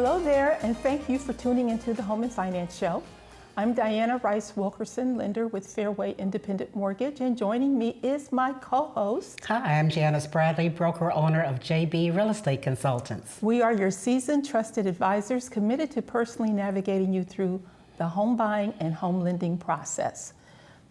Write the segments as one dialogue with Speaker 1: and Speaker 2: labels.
Speaker 1: Hello there, and thank you for tuning into the Home and Finance Show. I'm Diana Rice Wilkerson, lender with Fairway Independent Mortgage, and joining me is my co-host.
Speaker 2: Hi, I'm Janis Bradley, broker owner of JB Real Estate Consultants.
Speaker 1: We are your seasoned, trusted advisors committed to personally navigating you through the home buying and home lending process.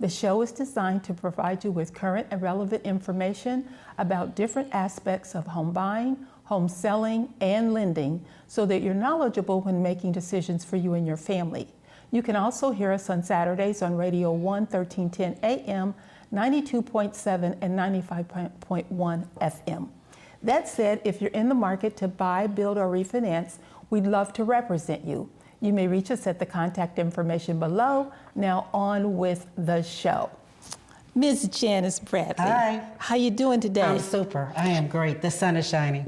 Speaker 1: The show is designed to provide you with current and relevant information about different aspects of home buying, home selling, and lending so that you're knowledgeable when making decisions for you and your family. You can also hear us on Saturdays on Radio 1, 1310 AM, 92.7 and 95.1 FM. That said, if you're in the market to buy, build, or refinance, we'd love to represent you. You may reach us at the contact information below. Now on with the show. Ms. Janis Bradley.
Speaker 2: Hi.
Speaker 1: How you doing today?
Speaker 2: I'm super. I am great. The sun is shining.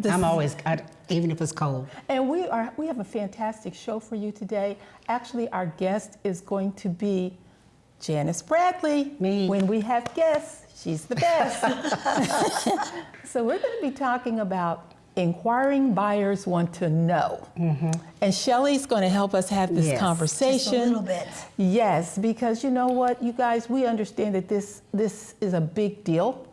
Speaker 2: Even if it's cold.
Speaker 1: And we have a fantastic show for you today. Actually, our guest is going to be Janis Bradley.
Speaker 2: Me.
Speaker 1: When we have guests, she's the best. So we're going to be talking about inquiring buyers want to know. Mm-hmm. And Shelly's going to help us have this conversation.
Speaker 3: Just a little bit.
Speaker 1: Yes, because you know what, you guys, we understand that this is a big deal.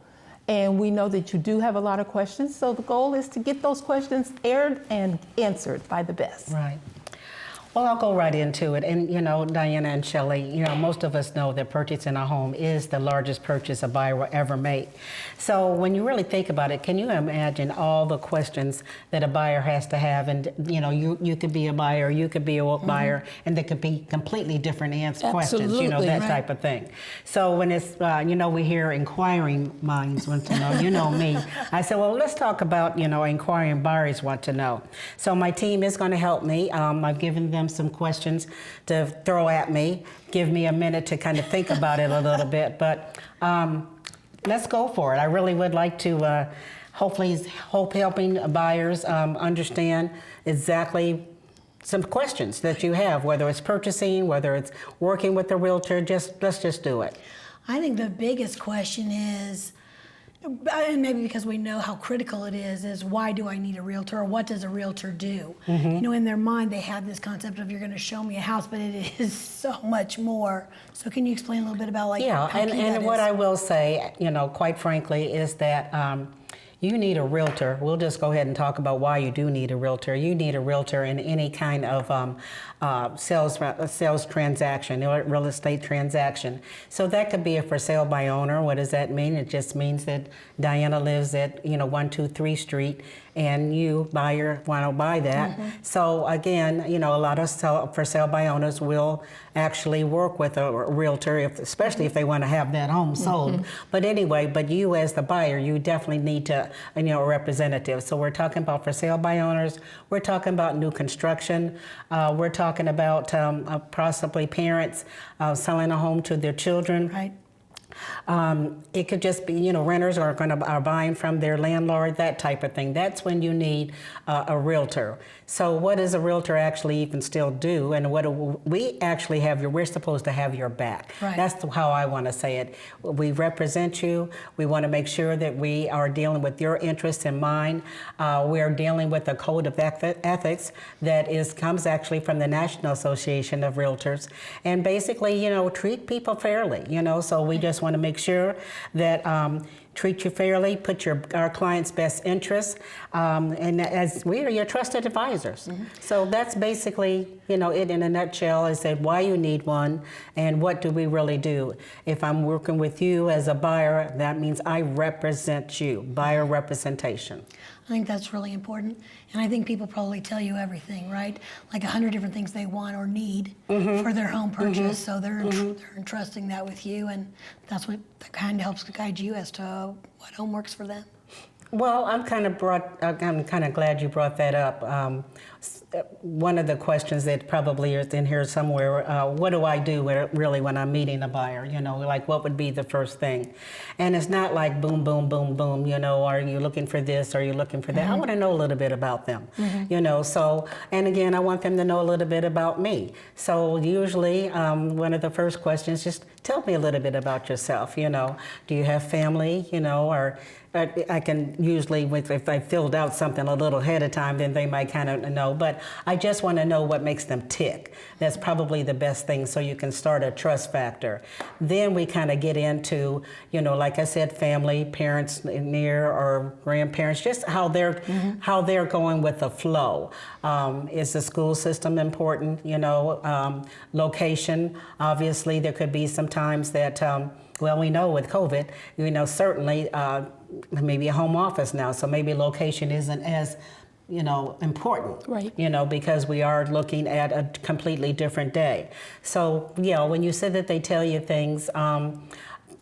Speaker 1: And we know that you do have a lot of questions. So the goal is to get those questions aired and answered by the best.
Speaker 2: Right. Well, I'll go right into it. And, you know, Diana and Shelley, most of us know that purchasing a home is the largest purchase a buyer will ever make. So when you really think about it, can you imagine all the questions that a buyer has to have? And, you could be a buyer, you could be a buyer, and there could be completely different questions, that type of thing. So when it's, we hear inquiring minds want to know, you know me. I said, well, let's talk about, inquiring buyers want to know. So my team is going to help me. I've given them some questions to throw at me. Give me a minute to kind of think about it a little bit, but let's go for it. I really would like to helping buyers understand exactly some questions that you have, whether it's purchasing, whether it's working with a realtor. Let's just do it.
Speaker 3: I think the biggest question is, and maybe because we know how critical it is why do I need a realtor, or what does a realtor do? Mm-hmm. In their mind they have this concept of you're going to show me a house, but it is so much more. So can you explain a little bit about how key that
Speaker 2: what
Speaker 3: is?
Speaker 2: I will say, quite frankly, is that you need a realtor. We'll just go ahead and talk about why you do need a realtor. You need a realtor in any kind of sales transaction or real estate transaction. So that could be a for sale by owner. What does that mean? It just means that Diana lives at 123 Street and you, buyer, want to buy that. Mm-hmm. So again, a lot of for sale by owners will actually work with a realtor, especially if they want to have that home sold. Mm-hmm. But you as the buyer, you definitely need to, a representative. So we're talking about for sale by owners. We're talking about new construction. We're talking about possibly parents selling a home to their children.
Speaker 3: Right.
Speaker 2: It could just be, renters are buying from their landlord, that type of thing. That's when you need a realtor. So what does a realtor actually even still do? And what do we actually have we're supposed to have your back.
Speaker 3: Right.
Speaker 2: That's how I want to say it. We represent you. We want to make sure that we are dealing with your interests in mind. We're dealing with a code of ethics that comes actually from the National Association of Realtors. And basically, treat people fairly, so we just want to make sure that treat you fairly, put our client's best interests, and as we are your trusted advisors. Mm-hmm. So that's basically, it in a nutshell, is that why you need one and what do we really do. If I'm working with you as a buyer, that means I represent you, buyer representation.
Speaker 3: I think that's really important. And I think people probably tell you everything, right? Like 100 different things they want or need for their home purchase. Mm-hmm. So they're entrusting that with you, and that kind of helps guide you as to what home works for them.
Speaker 2: Well, I'm kind of glad you brought that up. One of the questions that probably is in here somewhere, what do I do really when I'm meeting a buyer? Like what would be the first thing? And it's not like boom, boom, boom, boom, are you looking for this? Are you looking for that? Mm-hmm. I want to know a little bit about them, so, and again, I want them to know a little bit about me. So usually one of the first questions, just tell me a little bit about yourself, do you have family, or I can usually, if I filled out something a little ahead of time, then they might kind of know. But I just want to know what makes them tick. That's probably the best thing, so you can start a trust factor. Then we kind of get into, like I said, family, parents near or grandparents, just how they're going with the flow. Is the school system important? Location. Obviously, there could be some times that. Well, we know with COVID, certainly maybe a home office now, so maybe location isn't as, important,
Speaker 1: right?
Speaker 2: Because we are looking at a completely different day. So, when you say that they tell you things,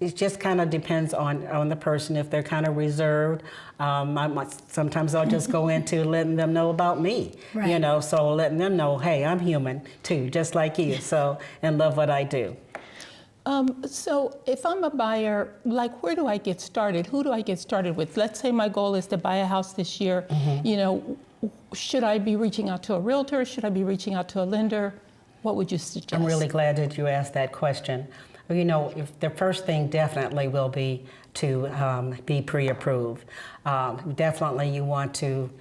Speaker 2: it just kind of depends on the person. If they're kind of reserved, sometimes I'll just go into letting them know about me,
Speaker 3: right.
Speaker 2: So letting them know, hey, I'm human too, just like you, so, and love what I do.
Speaker 1: So if I'm a buyer, where do I get started? Who do I get started with? Let's say my goal is to buy a house this year. Should I be reaching out to a realtor? Should I be reaching out to a lender? What would you suggest?
Speaker 2: I'm really glad that you asked that question. If the first thing definitely will be to be pre-approved. Definitely you want to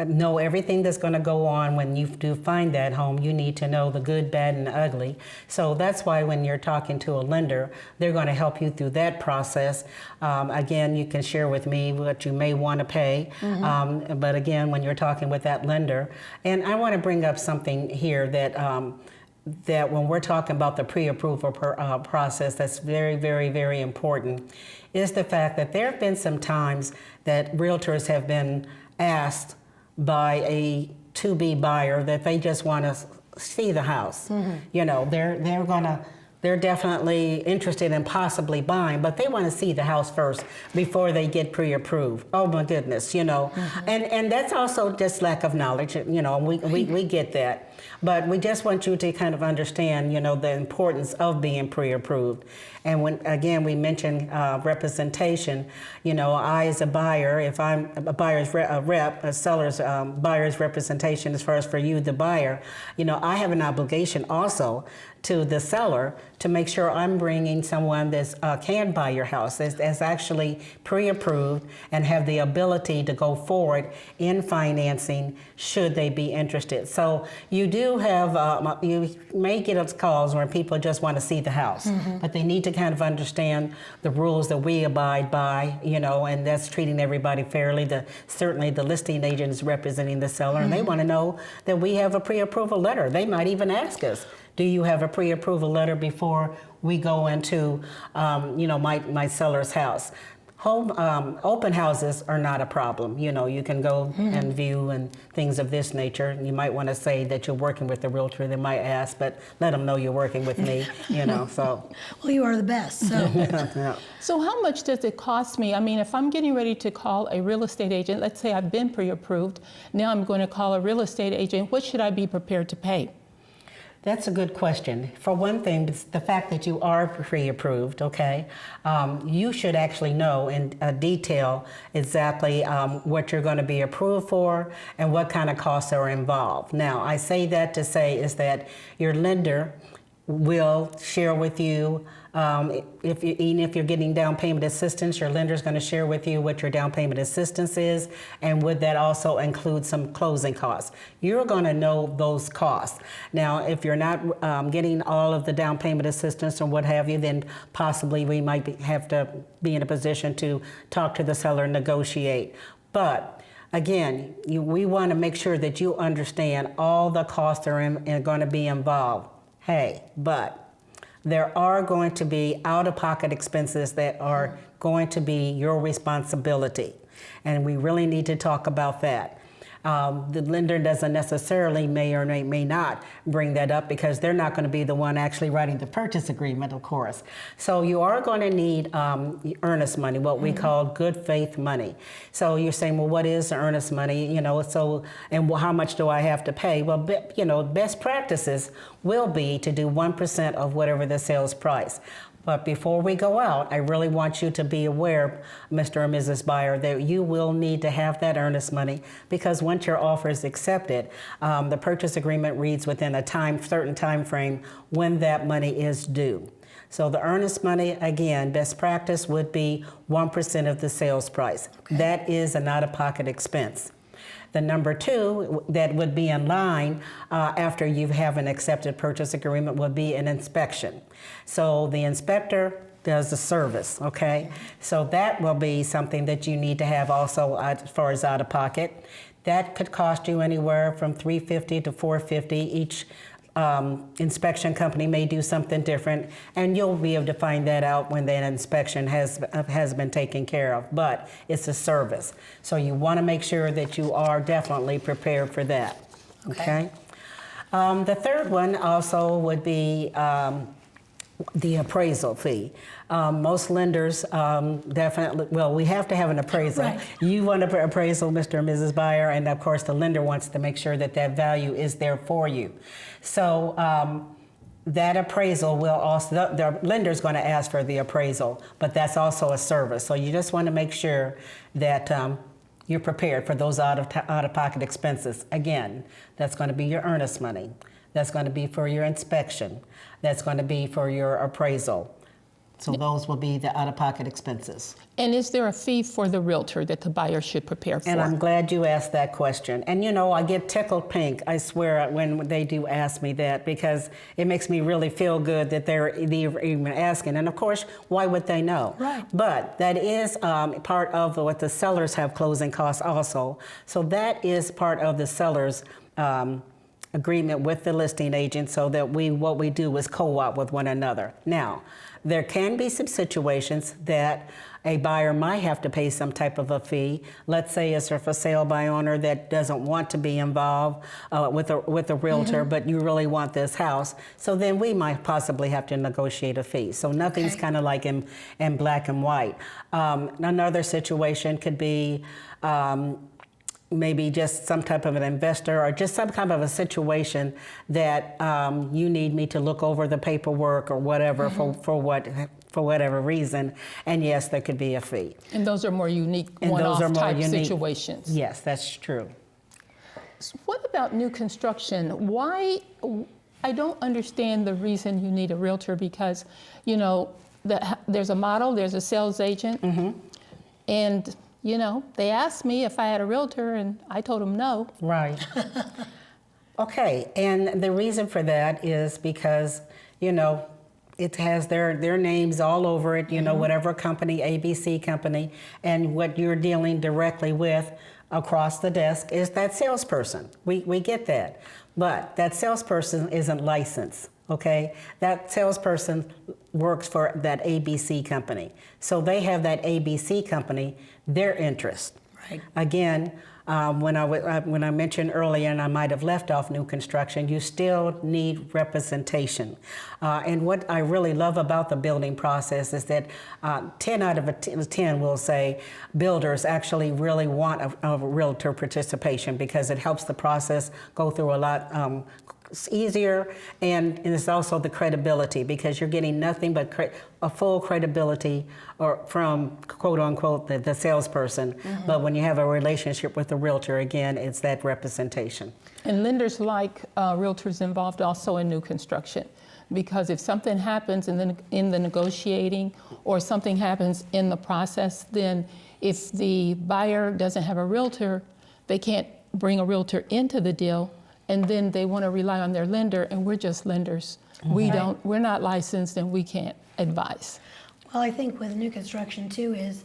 Speaker 2: know everything that's going to go on when you do find that home. You need to know the good, bad, and ugly. So that's why when you're talking to a lender, they're going to help you through that process. Again, you can share with me what you may want to pay. But again, when you're talking with that lender, and I want to bring up something here that when we're talking about the pre-approval process, that's very, very, very important, is the fact that there have been some times that realtors have been asked by a to-be buyer that they just want to see the house. They're definitely interested in possibly buying, but they want to see the house first before they get pre-approved. Oh my goodness, and that's also just lack of knowledge. We get that. But we just want you to kind of understand, the importance of being pre-approved. And when, again, we mentioned representation, I as a buyer, if I'm a buyer's a seller's buyer's representation as far as for you, the buyer, I have an obligation also to the seller to make sure I'm bringing someone that can buy your house, that's actually pre-approved and have the ability to go forward in financing should they be interested. So you do have, you may get calls where people just want to see the house, but they need to kind of understand the rules that we abide by, and that's treating everybody fairly. Certainly the listing agent is representing the seller, and they want to know that we have a pre-approval letter. They might even ask us, do you have a pre-approval letter before we go into, my seller's house? Open houses are not a problem. You can go and view and things of this nature. You might want to say that you're working with the realtor. They might ask, but let them know you're working with me, so.
Speaker 3: Well, you are the best, so.
Speaker 2: Yeah.
Speaker 1: So how much does it cost me? I mean, if I'm getting ready to call a real estate agent, let's say I've been pre-approved, now I'm going to call a real estate agent, what should I be prepared to pay?
Speaker 2: That's a good question. For one thing, the fact that you are pre-approved, okay, you should actually know in detail exactly what you're going to be approved for and what kind of costs are involved. Now, I say that to say is that your lender will share with you, even if you're getting down payment assistance, your lender's going to share with you what your down payment assistance is, and would that also include some closing costs. You're going to know those costs. Now, if you're not getting all of the down payment assistance or what have you, then possibly we might have to be in a position to talk to the seller and negotiate. But again, we want to make sure that you understand all the costs are going to be involved. Hey, but there are going to be out-of-pocket expenses that are going to be your responsibility, and we really need to talk about that. The lender doesn't necessarily may or may not bring that up because they're not going to be the one actually writing the purchase agreement, of course. So you are going to need earnest money, what we call good faith money. So you're saying, well, what is the earnest money? So, and how much do I have to pay? Well, best practices will be to do 1% of whatever the sales price. But before we go out, I really want you to be aware, Mr. or Mrs. Buyer, that you will need to have that earnest money because once your offer is accepted, the purchase agreement reads within a certain time frame when that money is due. So the earnest money, again, best practice would be 1% of the sales price. Okay. That is an out-of-pocket expense. The number two that would be in line after you have an accepted purchase agreement would be an inspection. So the inspector does the service, okay? So that will be something that you need to have also as far as out of pocket. That could cost you anywhere from $350 to $450. Each inspection company may do something different, and you'll be able to find that out when that inspection has been taken care of. But it's a service, so you want to make sure that you are definitely prepared for that. Okay. The third one also would be the appraisal fee. Most lenders definitely, well, we have to have an appraisal.
Speaker 3: Right.
Speaker 2: You want an appraisal, Mr. and Mrs. Buyer, and of course the lender wants to make sure that that value is there for you. So that appraisal will also, the lender's going to ask for the appraisal, but that's also a service. So you just want to make sure that you're prepared for those out-of-pocket expenses. Again, that's going to be your earnest money. That's going to be for your inspection. That's going to be for your appraisal. So those will be the out-of-pocket expenses.
Speaker 1: And is there a fee for the realtor that the buyer should prepare for?
Speaker 2: And I'm glad you asked that question. And you know, I get tickled pink, I swear, when they do ask me that, because it makes me really feel good that they're even asking. And of course, why would they know?
Speaker 3: Right.
Speaker 2: But that is part of what the sellers have closing costs also. So that is part of the seller's agreement with the listing agent, so that what we do is co-op with one another. Now, there can be some situations that a buyer might have to pay some type of a fee. Let's say it's a for sale by owner that doesn't want to be involved with a realtor, but you really want this house. So then we might possibly have to negotiate a fee. So nothing's kind of like in black and white. Another situation could be maybe just some type of an investor or just some kind of a situation that you need me to look over the paperwork or whatever for whatever reason, and yes, there could be a fee.
Speaker 1: And those are more unique one-off type situations.
Speaker 2: Yes, that's true.
Speaker 1: So what about new construction? Why, I don't understand the reason you need a realtor, because, you know, there's a model, there's a sales agent, and you know, they asked me if I had a realtor, and I told them no.
Speaker 2: Right. Okay, and the reason for that is because, you know, it has their names all over it, you know, whatever company, ABC company, and what you're dealing directly with across the desk is that salesperson. We get that. But that salesperson isn't licensed. Okay, that salesperson works for that ABC company. So they have that ABC company, their interest.
Speaker 3: Right.
Speaker 2: Again, when I mentioned earlier, and I might have left off new construction, you still need representation. And what I really love about the building process is that 10 out of 10 will say builders actually really want a realtor participation, because it helps the process go through a lot it's easier, and it's also the credibility, because you're getting nothing but a full credibility from quote unquote the salesperson. But when you have a relationship with the realtor, again, it's that representation.
Speaker 1: And lenders like realtors involved also in new construction, because if something happens in the negotiating, or something happens in the process, then if the buyer doesn't have a realtor, they can't bring a realtor into the deal. And then they want to rely on their lender, and we're just lenders. We're not licensed, and we can't advise.
Speaker 3: Well, I think with new construction too is,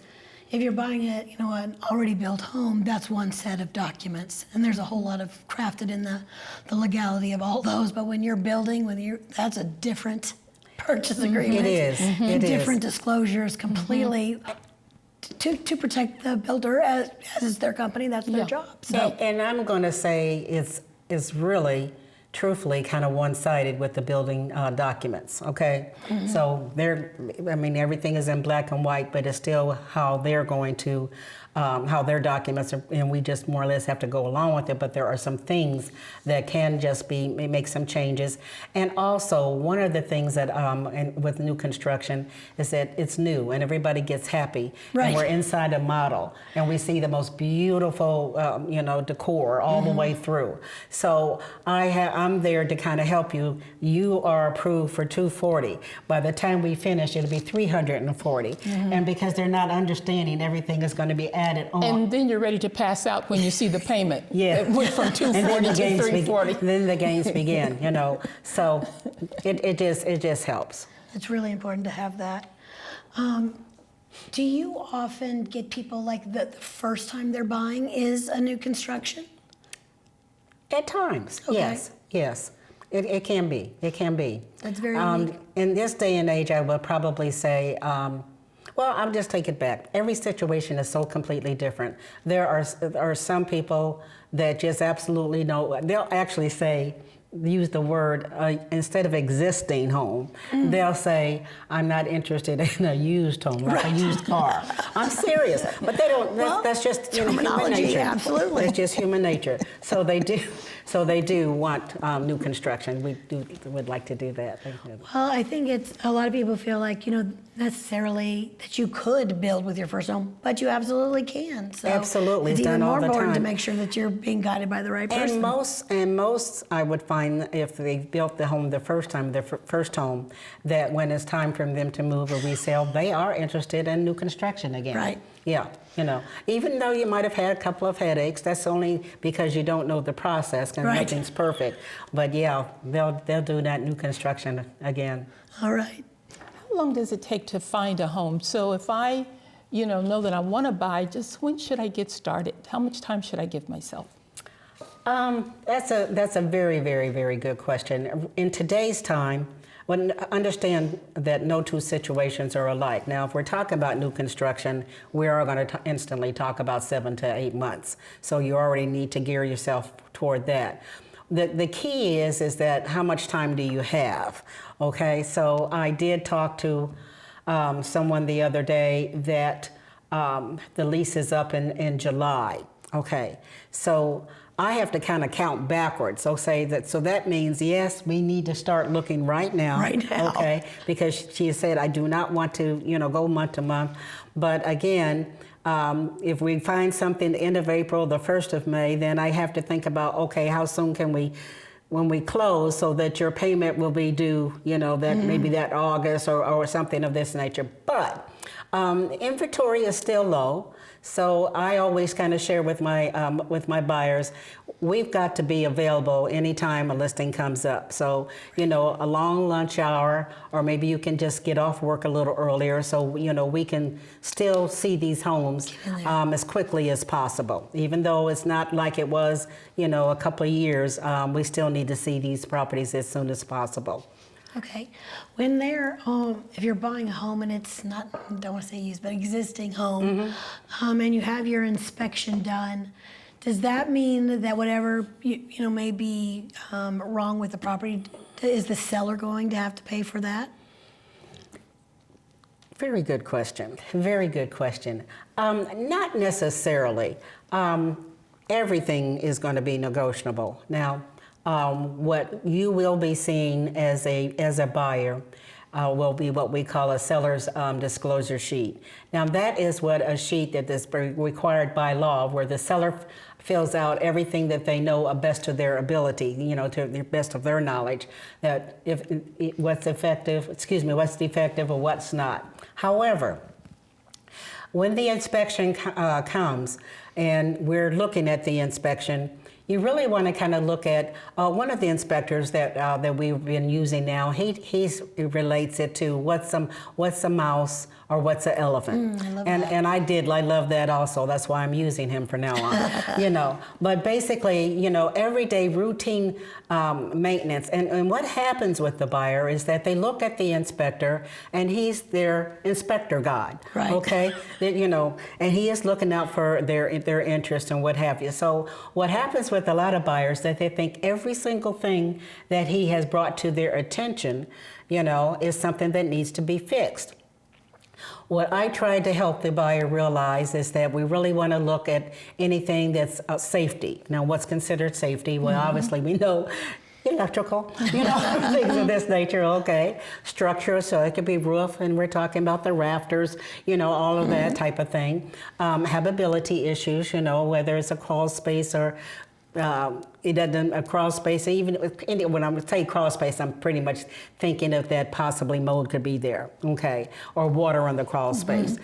Speaker 3: if you're buying an already built home, that's one set of documents, and there's a whole lot of crafted in the legality of all those. But when you're building, that's a different purchase agreement.
Speaker 2: It is.
Speaker 3: And different disclosures completely. To protect the builder, as is their company, that's their job. So.
Speaker 2: And I'm going to say it's really, truthfully, kind of one-sided with the building documents, okay? So everything is in black and white, but it's still how they're going to how their documents are, and we just more or less have to go along with it, but there are some things that can just be, make some changes. And also, one of the things that, and with new construction, is that it's new and everybody gets happy.
Speaker 3: Right.
Speaker 2: And we're inside a model and we see the most beautiful, you know, decor all the way through. So I'm there to kind of help you. You are approved for $240. By the time we finish, it'll be $340. And because they're not understanding, everything is going to be added on.
Speaker 1: And then you're ready to pass out when you see the payment.
Speaker 2: Yeah.
Speaker 1: It went from 240 to 340.
Speaker 2: Then the games begin, you know. So it just helps.
Speaker 3: It's really important to have that. Do you often get people like the first time they're buying is a new construction?
Speaker 2: At times,
Speaker 3: Okay.
Speaker 2: yes. It can be. It can be.
Speaker 3: That's very unique.
Speaker 2: In this day and age, I would probably say, well, I'll just take it back. Every situation is so completely different. There are some people that just absolutely know. They'll actually say, use the word, instead of existing home, they'll say, I'm not interested in a used home, like a used car. I'm serious. But they don't, that's just human nature.
Speaker 3: Absolutely.
Speaker 2: It's just human nature. So they do want new construction. We would like to do that.
Speaker 3: Well, I think it's a lot of people feel like, you know, necessarily that you could build with your first home, but you absolutely can. So
Speaker 2: absolutely,
Speaker 3: it's
Speaker 2: done
Speaker 3: even
Speaker 2: all
Speaker 3: more
Speaker 2: the
Speaker 3: important to
Speaker 2: time.
Speaker 3: make sure that you're being guided by the right person.
Speaker 2: And most, I would find if they built the home the first time, their first home, that when it's time for them to move or resell, they are interested in new construction again.
Speaker 3: Right.
Speaker 2: Yeah, you know, even though you might have had a couple of headaches, that's only because you don't know the process and
Speaker 3: Right.
Speaker 2: nothing's perfect. But yeah, they'll do that new construction again.
Speaker 3: All right.
Speaker 1: How long does it take to find a home? So if I, know that I want to buy, just when should I get started? How much time should I give myself?
Speaker 2: That's a very, very, very good question. In today's time, understand that no two situations are alike. Now, if we're talking about new construction, we are going to instantly talk about 7 to 8 months. So you already need to gear yourself toward that. The key is that how much time do you have? Okay, so I did talk to someone the other day that the lease is up in July. Okay, so I have to kind of count backwards. So that means, yes, we need to start looking right now.
Speaker 3: Right now.
Speaker 2: Okay, because she said, I do not want to, go month to month. But again, if we find something the end of April, the 1st of May, then I have to think about, okay, how soon can we, when we close, so that your payment will be due, that maybe that August or something of this nature. But inventory is still low. So I always kind of share with my buyers, we've got to be available anytime a listing comes up. So, a long lunch hour, or maybe you can just get off work a little earlier so, we can still see these homes as quickly as possible. Even though it's not like it was, a couple of years, we still need to see these properties as soon as possible.
Speaker 3: Okay. When they're, if you're buying a home and it's not, I don't want to say used, but existing home, and you have your inspection done, does that mean that whatever, may be wrong with the property, is the seller going to have to pay for that?
Speaker 2: Very good question. Very good question. Not necessarily. Everything is going to be negotiable. Now, what you will be seeing as a buyer will be what we call a seller's disclosure sheet. Now that is what a sheet that is required by law, where the seller fills out everything that they know best to their ability, to the best of their knowledge, that what's defective or what's not. However, when the inspection comes and we're looking at the inspection, you really want to kind of look at one of the inspectors that we've been using now. He relates it to what's a mouse or what's an elephant.
Speaker 3: I love
Speaker 2: and I love that also. That's why I'm using him from now on. But basically, everyday routine maintenance. And what happens with the buyer is that they look at the inspector, and he's their inspector guide.
Speaker 3: Right.
Speaker 2: Okay. And he is looking out for their interest and what have you. So what happens with a lot of buyers that they think every single thing that he has brought to their attention, is something that needs to be fixed. What I tried to help the buyer realize is that we really want to look at anything that's safety. Now, what's considered safety? Well, obviously we know electrical, things of this nature, okay. Structure, so it could be roof, and we're talking about the rafters, all of that type of thing. Habitability issues, whether it's a crawl space or it doesn't a crawl space. Even when I say crawl space, I'm pretty much thinking of that possibly mold could be there, okay, or water on the crawl space,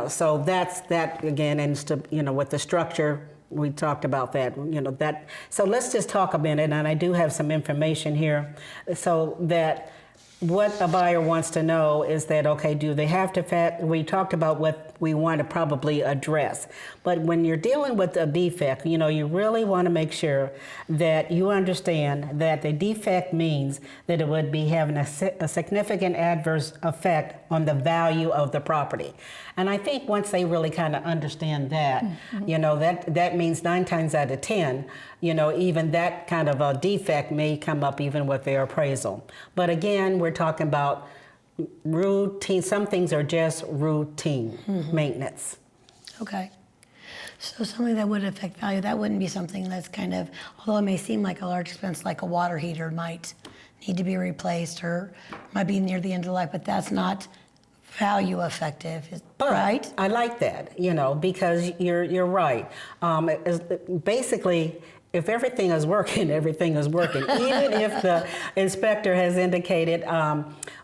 Speaker 2: So that's that again, and with the structure. We talked about that, that. So let's just talk a minute, and I do have some information here, so that what a buyer wants to know is that, okay, do they have to we talked about what we want to probably address. But when you're dealing with a defect, you really want to make sure that you understand that the defect means that it would be having a significant adverse effect on the value of the property. And I think once they really kind of understand that, that means 9 times out of 10, even that kind of a defect may come up even with their appraisal. But again, we're talking about routine. Some things are just routine maintenance.
Speaker 3: Okay. So something that would affect value, that wouldn't be something that's kind of, although it may seem like a large expense, like a water heater might need to be replaced or might be near the end of life, but that's not value effective, right?
Speaker 2: I like that, because you're right. Basically, if everything is working, everything is working. Even if the inspector has indicated,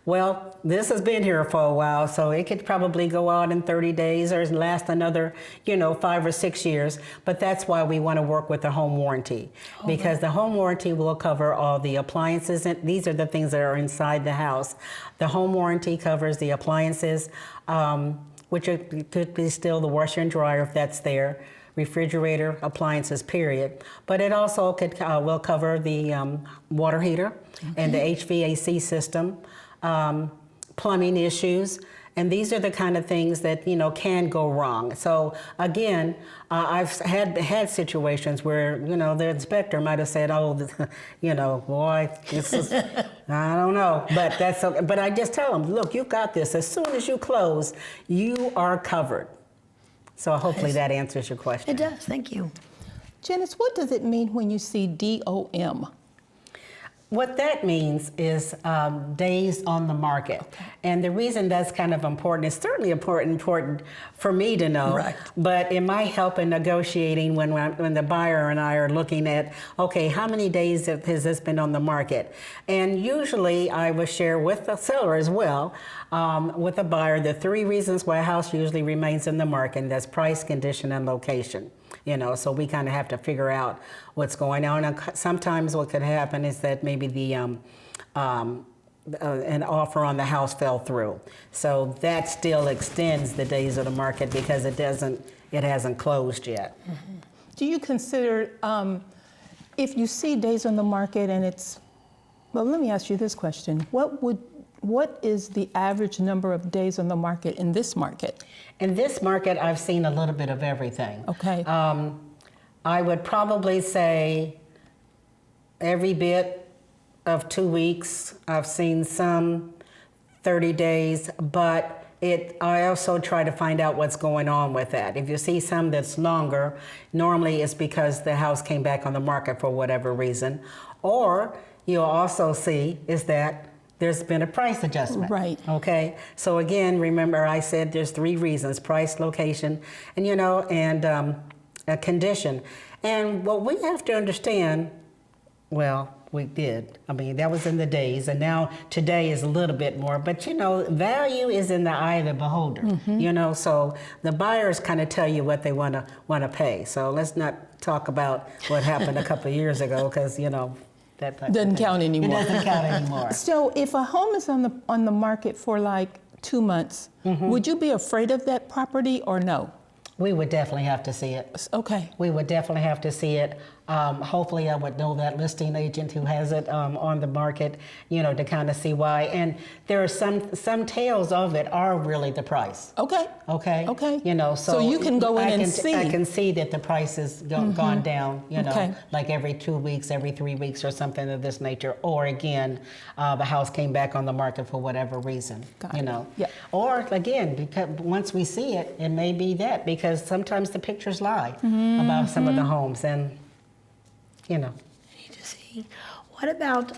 Speaker 2: well, this has been here for a while, so it could probably go out in 30 days or last another, 5 or 6 years. But that's why we want to work with the home warranty, because the home warranty will cover all the appliances. And these are the things that are inside the house. The home warranty covers the appliances, which could be still the washer and dryer if that's there, refrigerator, appliances, period. But it also will cover the water heater and the HVAC system, plumbing issues, and these are the kind of things that can go wrong. So again, I've had situations where the inspector might have said, "Oh, boy, this is I don't know," but that's okay. But I just tell them, "Look, you've got this. As soon as you close, you are covered." So hopefully that answers your question.
Speaker 3: It does, thank you.
Speaker 1: Janis, what does it mean when you see DOM?
Speaker 2: What that means is days on the market.
Speaker 1: Okay.
Speaker 2: And the reason that's kind of important, it's certainly important for me to know,
Speaker 3: right.
Speaker 2: But it might help in negotiating when the buyer and I are looking at, okay, how many days has this been on the market? And usually I will share with the seller as well, with the buyer, the 3 reasons why a house usually remains in the market, and that's price, condition, and location. So we kind of have to figure out what's going on. And sometimes what could happen is that maybe the an offer on the house fell through. So that still extends the days of the market because it hasn't closed yet.
Speaker 1: Mm-hmm. Do you consider, if you see days on the market and well, let me ask you this question. What is the average number of days on the market in this market?
Speaker 2: In this market, I've seen a little bit of everything.
Speaker 1: Okay.
Speaker 2: I would probably say every bit of 2 weeks. I've seen some 30 days, but I also try to find out what's going on with that. If you see some that's longer, normally it's because the house came back on the market for whatever reason. Or you'll also see is that there's been a price adjustment.
Speaker 1: Right.
Speaker 2: Okay. So again, remember I said there's 3 reasons: price, location, and a condition. And what we have to understand, well, we did. I mean, that was in the days, and now today is a little bit more. But value is in the eye of the beholder. Mm-hmm. So the buyers kind of tell you what they want to pay. So let's not talk about what happened a couple of years ago, because that
Speaker 1: doesn't count anymore.
Speaker 2: It doesn't count anymore.
Speaker 1: So if a home is on the market for like 2 months, mm-hmm. would you be afraid of that property or no?
Speaker 2: We would definitely have to see it.
Speaker 1: Okay.
Speaker 2: We would definitely have to see it. Hopefully I would know that listing agent who has it on the market, you know, to kind of see why. And there are some tales of it are really the price.
Speaker 1: Okay.
Speaker 2: Okay.
Speaker 1: Okay.
Speaker 2: You know,
Speaker 1: So you can go in and see.
Speaker 2: I can see that the price has gone down, you know,
Speaker 1: Okay.
Speaker 2: like every 2 weeks, every 3 weeks or something of this nature. Or again, the house came back on the market for whatever reason,
Speaker 1: Got
Speaker 2: you
Speaker 1: it.
Speaker 2: know.
Speaker 1: Yeah.
Speaker 2: Or again, because once we see it, it may be that, because sometimes the pictures lie about some of the homes, and you know.
Speaker 3: Need to see. What about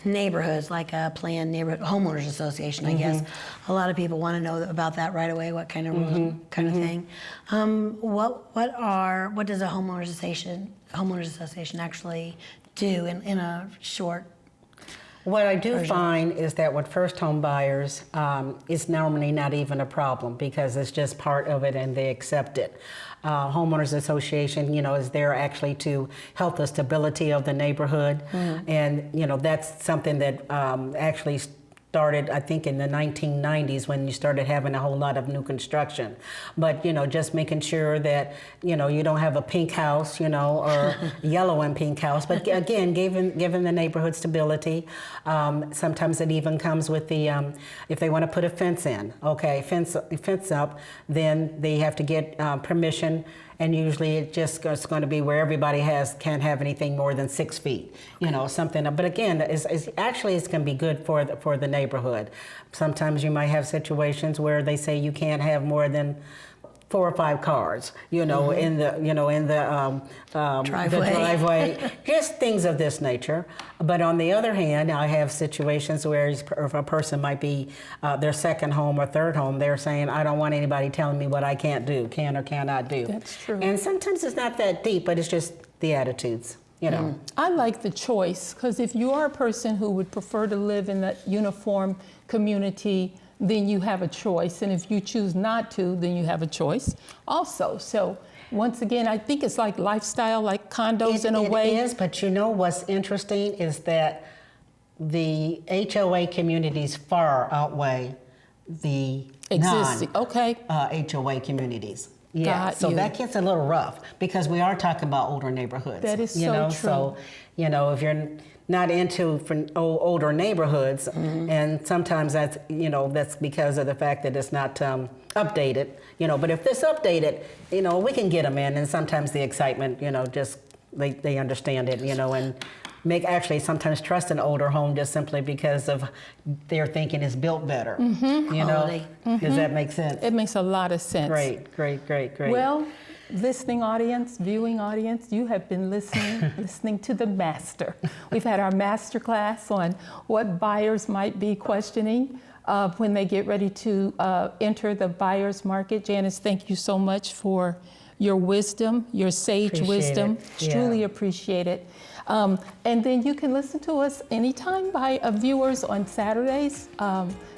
Speaker 3: neighborhoods, like a planned neighborhood homeowners association? I guess a lot of people want to know about that right away. What kind of rules, kind of thing? What does a homeowners association actually do in a short?
Speaker 2: What I do find is that with first home buyers, it's normally not even a problem, because it's just part of it and they accept it. Homeowners Association, you know, is there actually to help the stability of the neighborhood. And, you know, that's something that actually started, I think, in the 1990s, when you started having a whole lot of new construction. But, you know, just making sure that, you know, you don't have a pink house, you know, or yellow and pink house. But again, giving the neighborhood stability. Sometimes it even comes with the, if they want to put a fence in, okay, fence up, then they have to get permission. And usually it's going to be where everybody can't have anything more than 6 feet, you know, something. But again, it's going to be good for the neighborhood. Sometimes you might have situations where they say you can't have more than 4 or 5 cars, you know, in the driveway, just things of this nature. But on the other hand, I have situations where if a person might be their second home or third home, they're saying, I don't want anybody telling me what I can't do, can or cannot do.
Speaker 1: That's true.
Speaker 2: And sometimes it's not that deep, but it's just the attitudes, you know.
Speaker 1: I like the choice, because if you are a person who would prefer to live in that uniform community, then you have a choice. And if you choose not to, then you have a choice also. So once again, I think it's like lifestyle, like condos in a way.
Speaker 2: It is, but you know what's interesting is that the HOA communities far outweigh the
Speaker 1: Existing, okay.
Speaker 2: HOA communities. Yeah,
Speaker 1: Got
Speaker 2: so
Speaker 1: you.
Speaker 2: that gets a little rough, because we are talking about older neighborhoods.
Speaker 1: That is
Speaker 2: you
Speaker 1: so
Speaker 2: know?
Speaker 1: true.
Speaker 2: So, you know, if you're not into older neighborhoods, and sometimes that's, you know, that's because of the fact that it's not updated, you know. But if it's updated, you know, we can get them in, and sometimes the excitement, you know, just they understand it, you know, and actually sometimes trust an older home just simply because of their thinking is built better. You know, does that make sense?
Speaker 1: It makes a lot of sense.
Speaker 2: Great.
Speaker 1: Well, listening audience, viewing audience, you have been listening to the master. We've had our master class on what buyers might be questioning when they get ready to enter the buyer's market. Janice, thank you so much for your wisdom, your sage
Speaker 2: Appreciate
Speaker 1: wisdom.
Speaker 2: it.
Speaker 1: Truly
Speaker 2: Yeah.
Speaker 1: appreciate it. And then you can listen to us anytime by viewers on Saturdays,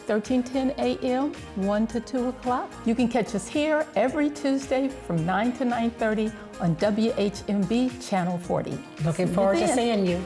Speaker 1: 13:10 a.m., 1 to 2 o'clock. You can catch us here every Tuesday from 9 to 9:30 on WHMB Channel 40.
Speaker 2: Looking
Speaker 1: See you
Speaker 2: forward to
Speaker 1: then.
Speaker 2: seeing you.